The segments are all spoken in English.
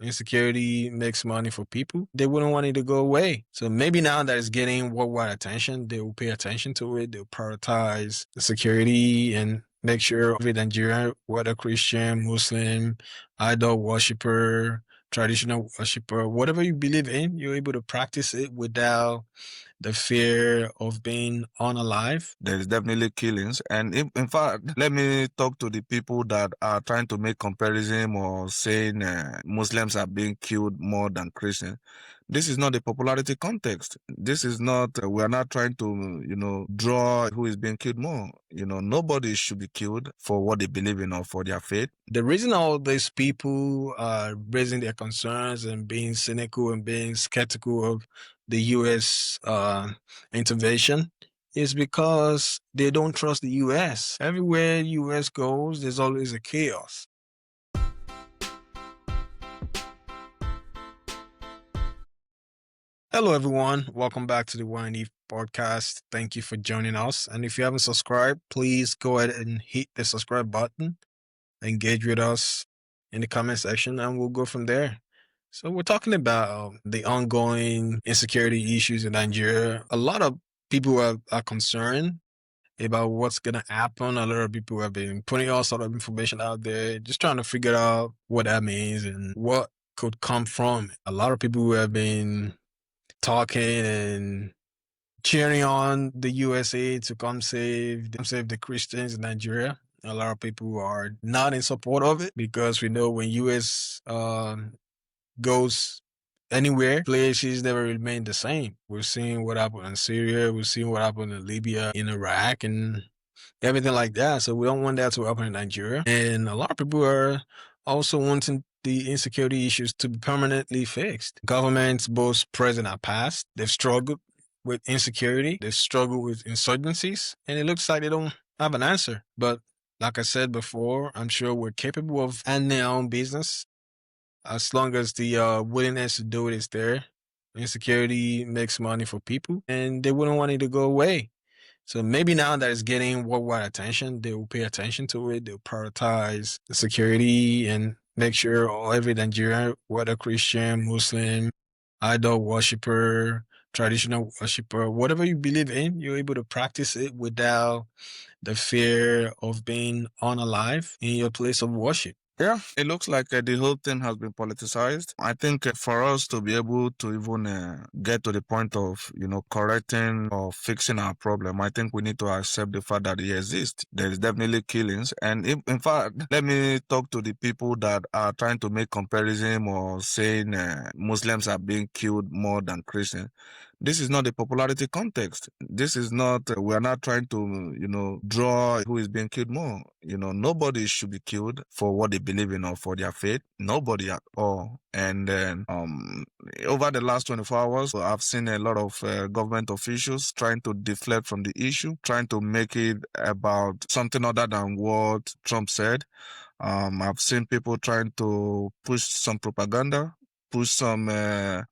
insecurity makes money for people. They wouldn't want it to go away. So maybe now that it's getting worldwide attention, they will pay attention to it. They'll prioritize the security and make sure every Nigerian, whether Christian, Muslim, idol worshiper, traditional worshiper, whatever you believe in, you're able to practice it without the fear of being unalive. There is definitely killings. And in fact, let me talk to the people that are trying to make comparison or saying Muslims are being killed more than Christians. This is not the popularity context. This is not, we are not trying to, draw who is being killed more. Nobody should be killed for what they believe in or for their faith. The reason all these people are raising their concerns and being cynical and being skeptical of the U.S. Intervention is because they don't trust the U.S. Everywhere U.S. goes, there's always a chaos. Hello, everyone. Welcome back to the Wine Eve podcast. Thank you for joining us. And if you haven't subscribed, please go ahead and hit the subscribe button. Engage with us in the comment section, and we'll go from there. So we're talking about the ongoing insecurity issues in Nigeria. A lot of people are concerned about what's going to happen. A lot of people have been putting all sort of information out there, just trying to figure out what that means and what could come from it. A lot of people who have been talking and cheering on the USA to come save the Christians in Nigeria. A lot of people are not in support of it because we know when US goes anywhere, places never remain the same. We're seeing what happened in Syria, we're seeing what happened in Libya, in Iraq, and everything like that. So we don't want that to happen in Nigeria. And a lot of people are also wanting the insecurity issues to be permanently fixed. Governments, both present and past, they've struggled with insecurity, they've struggled with insurgencies, and it looks like they don't have an answer. But like I said before, I'm sure we're capable of handling our own business as long as the willingness to do it is there. Insecurity makes money for people, and they wouldn't want it to go away. So maybe now that it's getting worldwide attention, they will pay attention to it. They'll prioritize the security and make sure every Nigerian, whether Christian, Muslim, idol worshiper, traditional worshiper, whatever you believe in, you're able to practice it without the fear of being unalive in your place of worship. Yeah, it looks like the whole thing has been politicized. I think for us to be able to even get to the point of, correcting or fixing our problem, I think we need to accept the fact that it exists. There is definitely killings. And in fact, let me talk to the people that are trying to make comparison or saying Muslims are being killed more than Christians. This is not the popularity context. This is not, we are not trying to, draw who is being killed more. Nobody should be killed for what they believe in or for their faith. Nobody at all. And then, over the last 24 hours, I've seen a lot of government officials trying to deflect from the issue, trying to make it about something other than what Trump said. I've seen people trying to push some propaganda, push some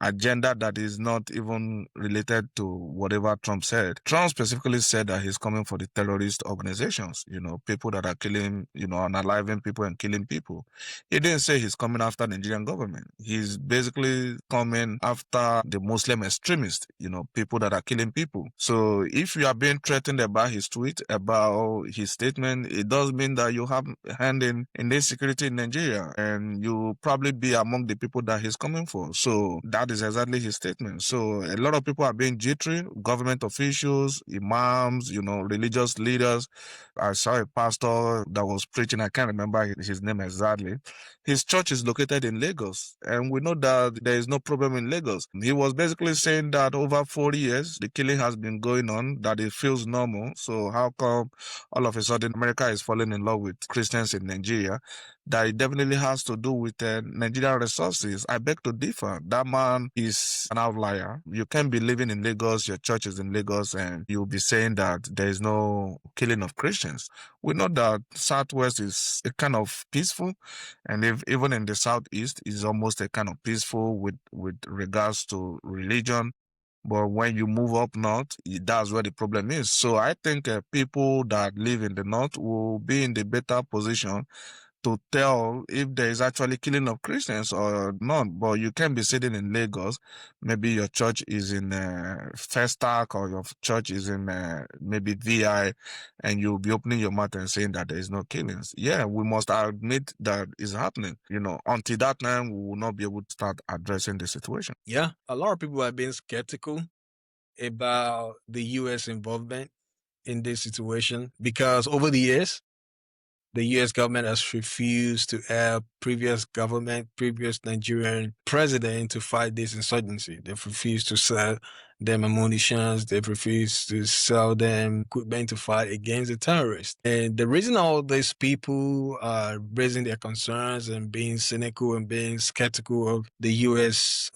agenda that is not even related to whatever Trump said. Trump specifically said that he's coming for the terrorist organizations, people that are killing, unaliving people and killing people. He didn't say he's coming after the Nigerian government. He's basically coming after the Muslim extremists, people that are killing people. So if you are being threatened about his tweet, about his statement, it does mean that you have a hand in the insecurity in Nigeria, and you probably be among the people that he's coming for. So that is exactly his statement. So a lot of people are being jittery, government officials, imams, religious leaders. I saw a pastor that was preaching, I can't remember his name exactly. His church is located in Lagos, and we know that there is no problem in Lagos. He was basically saying that over 40 years, the killing has been going on, that it feels normal. So how come all of a sudden America is falling in love with Christians in Nigeria? That it definitely has to do with Nigerian resources. I beg to differ. That man is an outlier. You can't be living in Lagos, your church is in Lagos, and you'll be saying that there is no killing of Christians. We know that Southwest is a kind of peaceful, and if even in the Southeast is almost a kind of peaceful with regards to religion. But when you move up north, that's where the problem is. So I think people that live in the north will be in the better position to tell if there is actually killing of Christians or not. But you can be sitting in Lagos, maybe your church is in Festac or your church is in maybe VI, and you'll be opening your mouth and saying that there is no killings. Yeah, we must admit that is happening. Until that time, we will not be able to start addressing the situation. Yeah, a lot of people have been skeptical about the U.S. involvement in this situation because over the years, the U.S. government has refused to help previous Nigerian president to fight this insurgency. They've refused to sell them ammunition. They've refused to sell them equipment to fight against the terrorists. And the reason all these people are raising their concerns and being cynical and being skeptical of the U.S.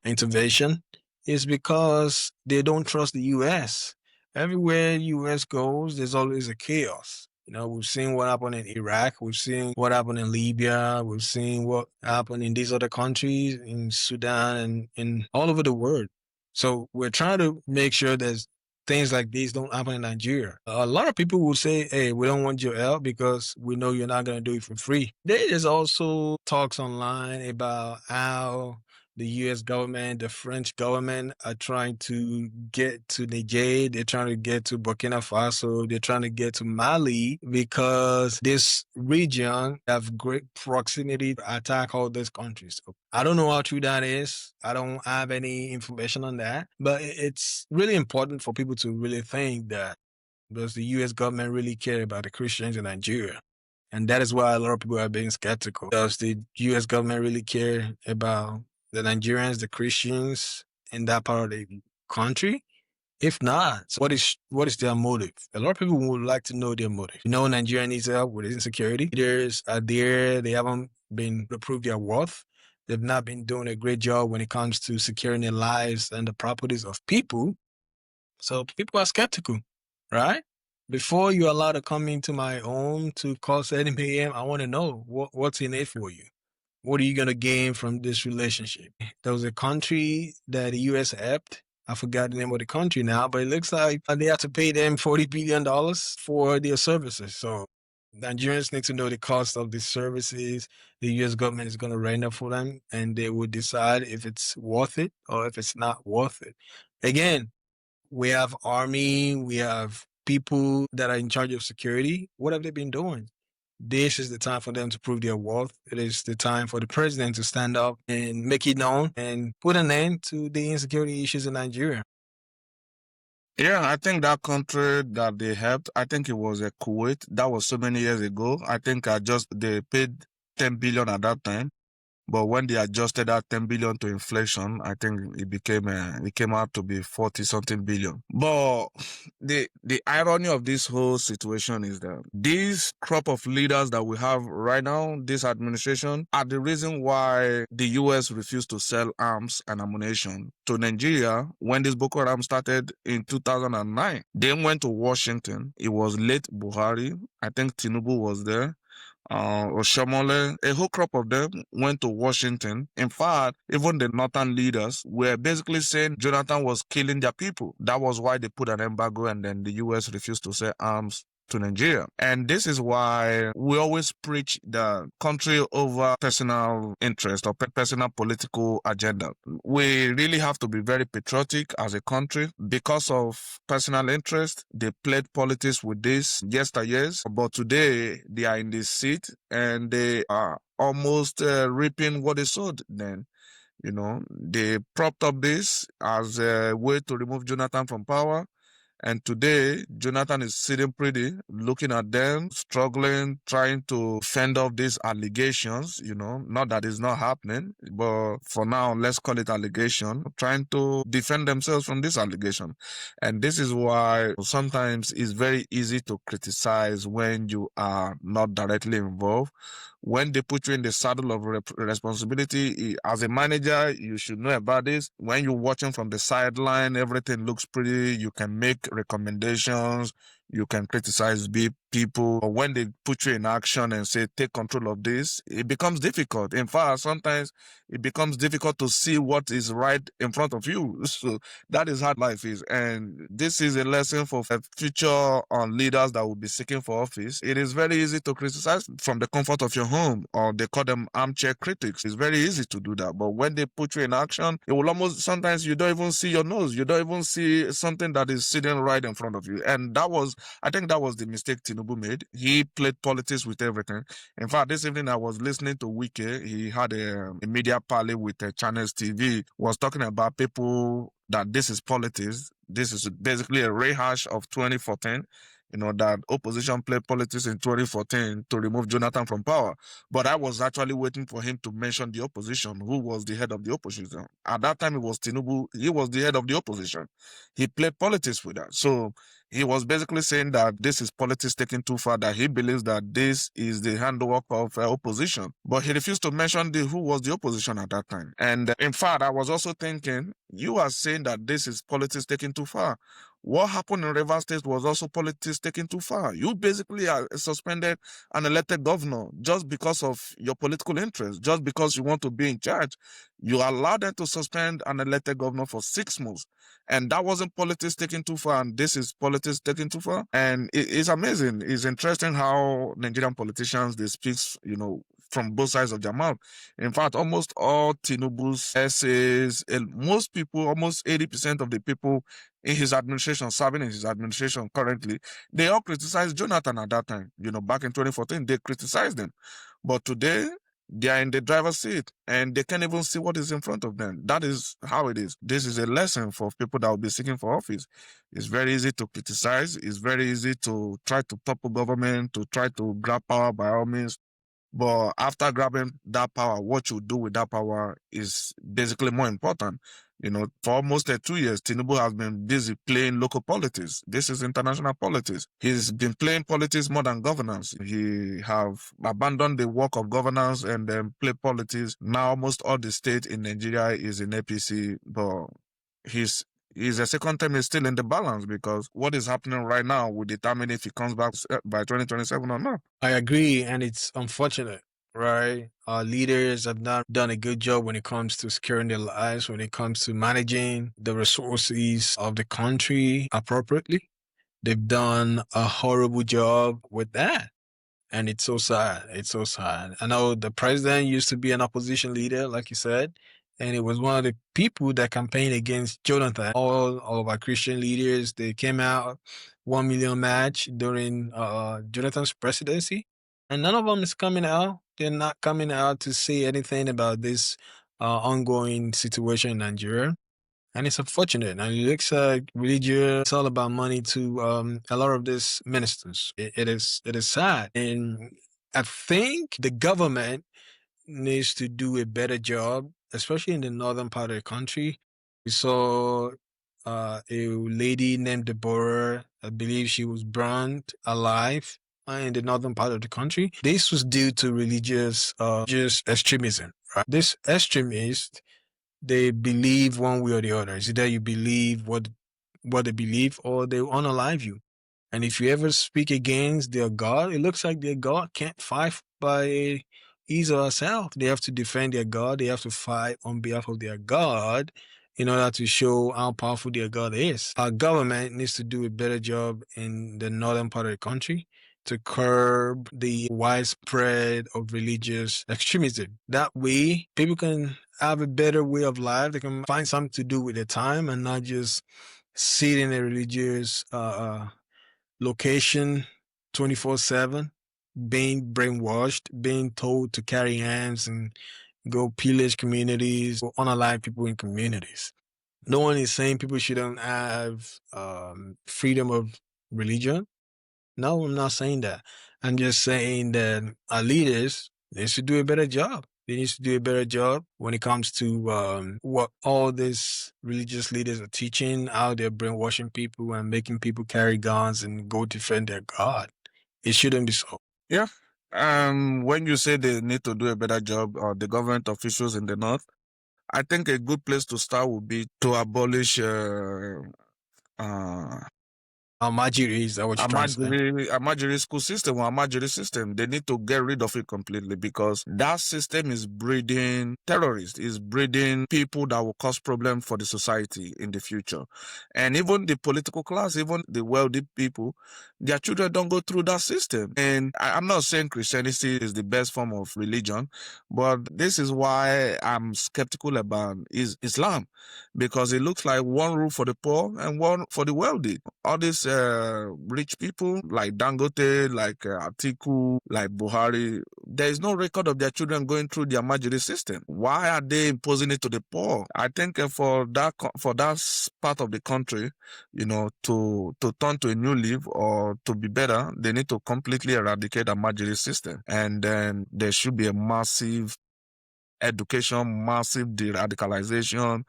Intervention is because they don't trust the U.S. Everywhere U.S. goes, there's always a chaos. We've seen what happened in Iraq. We've seen what happened in Libya. We've seen what happened in these other countries, in Sudan and in all over the world. So we're trying to make sure that things like these don't happen in Nigeria. A lot of people will say, hey, we don't want your help because we know you're not going to do it for free. There is also talks online about how the U.S. government, the French government are trying to get to Niger. They're trying to get to Burkina Faso. They're trying to get to Mali because this region have great proximity to attack all these countries. So I don't know how true that is. I don't have any information on that, but it's really important for people to really think that does the U.S. government really care about the Christians in Nigeria? And that is why a lot of people are being skeptical. Does the U.S. government really care about the Nigerians, the Christians in that part of the country? If not, what is their motive? A lot of people would like to know their motive. Nigeria needs help with insecurity. Leaders are there. They haven't been to prove their worth. They've not been doing a great job when it comes to securing their lives and the properties of people. So people are skeptical, right? Before you're allowed to come into my home to cause any mayhem, I want to know what's in it for you. What are you going to gain from this relationship? There was a country that the U.S. helped. I forgot the name of the country now, but it looks like they have to pay them $40 billion for their services. So Nigerians need to know the cost of these services. The U.S. government is going to render for them, and they will decide if it's worth it or if it's not worth it. Again, we have army, we have people that are in charge of security. What have they been doing? This is the time for them to prove their worth. It is the time for the president to stand up and make it known and put an end to the insecurity issues in Nigeria. Yeah, I think that country that they helped, I think it was Kuwait. That was so many years ago. I think they paid 10 billion at that time. But when they adjusted that 10 billion to inflation, I think it came out to be 40 something billion. But the irony of this whole situation is that this crop of leaders that we have right now, this administration, are the reason why the US refused to sell arms and ammunition to Nigeria when this Boko Haram started in 2009. They went to Washington. It was late Buhari. I think Tinubu was there. Oshomole, a whole crop of them went to Washington. In fact, even the northern leaders were basically saying Jonathan was killing their people. That was why they put an embargo, and then the US refused to sell arms to Nigeria. And this is why we always preach the country over personal interest or personal political agenda. We really have to be very patriotic as a country. Because of personal interest, they played politics with this yesteryears, but today they are in this seat and they are almost reaping what they sowed then. They propped up this as a way to remove Jonathan from power. And today, Jonathan is sitting pretty, looking at them, struggling, trying to fend off these allegations, not that it's not happening, but for now, let's call it allegation, trying to defend themselves from this allegation. And this is why sometimes it's very easy to criticize when you are not directly involved. When they put you in the saddle of responsibility, as a manager, you should know about this. When you're watching from the sideline, everything looks pretty. You can make recommendations. You can criticize people. But when they put you in action and say, take control of this, it becomes difficult. In fact, sometimes it becomes difficult to see what is right in front of you. So that is how life is. And this is a lesson for future leaders that will be seeking for office. It is very easy to criticize from the comfort of your home, or they call them armchair critics. It's very easy to do that. But when they put you in action, it will almost, sometimes you don't even see your nose. You don't even see something that is sitting right in front of you. And I think that was the mistake Tinubu made. He played politics with everything. In fact, this evening I was listening to Wike. He had a media parley with Channels TV, was talking about people that this is politics. This is basically a rehash of 2014. That opposition played politics in 2014 to remove Jonathan from power. But I was actually waiting for him to mention the opposition, who was the head of the opposition. At that time, it was Tinubu. He was the head of the opposition. He played politics with that. So he was basically saying that this is politics taken too far, that he believes that this is the handwork of opposition. But he refused to mention who was the opposition at that time. And in fact, I was also thinking, you are saying that this is politics taken too far. What happened in Rivers State was also politics taken too far. You basically suspended an elected governor just because of your political interest, just because you want to be in charge. You allowed them to suspend an elected governor for 6 months. And that wasn't politics taken too far, and this is politics taken too far. And it's amazing. It's interesting how Nigerian politicians, they speak, from both sides of their mouth. In fact, almost all Tinubu's essays, most people, almost 80% of the people in his administration, serving in his administration currently, they all criticized Jonathan at that time. Back in 2014, they criticized him. But today, they are in the driver's seat and they can't even see what is in front of them. That is how it is. This is a lesson for people that will be seeking for office. It's very easy to criticize. It's very easy to try to topple government, to try to grab power by all means. But after grabbing that power, what you do with that power is basically more important. For almost 2 years, Tinubu has been busy playing local politics. This is international politics. He's been playing politics more than governance. He have abandoned the work of governance and then play politics. Now almost all the state in Nigeria is in APC, but his a second term is still in the balance, because what is happening right now will determine if he comes back by 2027 or not. I agree, and it's unfortunate, right? Our leaders have not done a good job when it comes to securing their lives, when it comes to managing the resources of the country appropriately. They've done a horrible job with that. And it's so sad. It's so sad. I know the president used to be an opposition leader, like you said, and it was one of the people that campaigned against Jonathan. All of our Christian leaders, they came out 1 million match during Jonathan's presidency, and none of them is coming out. They're not coming out to say anything about this ongoing situation in Nigeria. And it's unfortunate. And it looks like religion, it's all about money to a lot of these ministers. It is sad. And I think the government needs to do a better job, especially in the northern part of the country. We saw a lady named Deborah, I believe she was burned alive in the northern part of the country. This was due to religious just extremism. Right? This extremist, they believe one way or the other. It's either you believe what they believe, or they unalive you. And if you ever speak against their God, it looks like their God can't fight by his or herself. They have to defend their God. They have to fight on behalf of their God in order to show how powerful their God is. Our government needs to do a better job in the northern part of the country to curb the widespread of religious extremism. That way, people can have a better way of life. They can find something to do with their time and not just sit in a religious location 24/7, being brainwashed, being told to carry arms and go pillage communities or unalive people in communities. No one is saying people shouldn't have freedom of religion. No, I'm not saying that. I'm just saying that our leaders, they should do a better job. They need to do a better job when it comes to what all these religious leaders are teaching, how they're brainwashing people and making people carry guns and go defend their God. It shouldn't be so. Yeah. When you say they need to do a better job, or the government officials in the north, I think a good place to start would be to abolish Amajiri, is that what you're trying to say? Amajiri school system or Amajiri system. They need to get rid of it completely because that system is breeding terrorists, is breeding people that will cause problems for the society in the future. And even the political class, even the wealthy people, their children don't go through that system. And I'm not saying Christianity is the best form of religion, but this is why I'm skeptical about Islam, because it looks like one rule for the poor and one for the wealthy. All these rich people like Dangote, like Atiku, like Buhari, there is no record of their children going through the Amajiri system. Why are they imposing it to the poor? I think for that part of the country, to turn to a new leaf or to be better, they need to completely eradicate the Amajiri system, and then there should be a massive education, massive de-radicalization.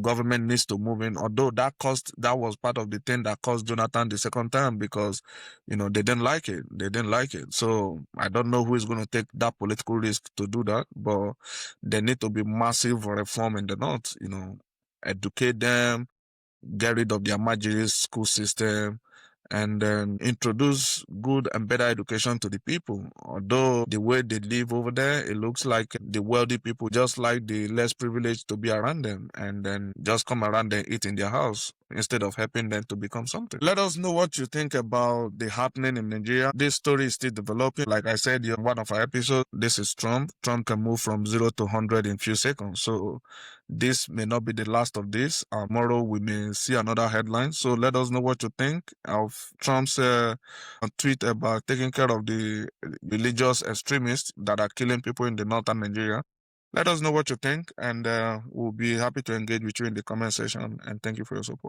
Government needs to move in. Although that was part of the thing that caused Jonathan the second time, because they didn't like it. They didn't like it. So I don't know who is going to take that political risk to do that, but there need to be massive reform in the north. Educate them, get rid of the Amajiri school system, and then introduce good and better education to the people. Although the way they live over there, it looks like the wealthy people just like the less privileged to be around them, and then just come around and eat in their house instead of helping them to become something. Let us know what you think about the happening in Nigeria. This story is still developing. Like I said in one of our episodes, this is Trump. Trump can move from 0 to 100 in few seconds. So this may not be the last of this. Tomorrow we may see another headline. So let us know what you think of Trump's tweet about taking care of the religious extremists that are killing people in the northern Nigeria. Let us know what you think, and we'll be happy to engage with you in the comment section. And thank you for your support.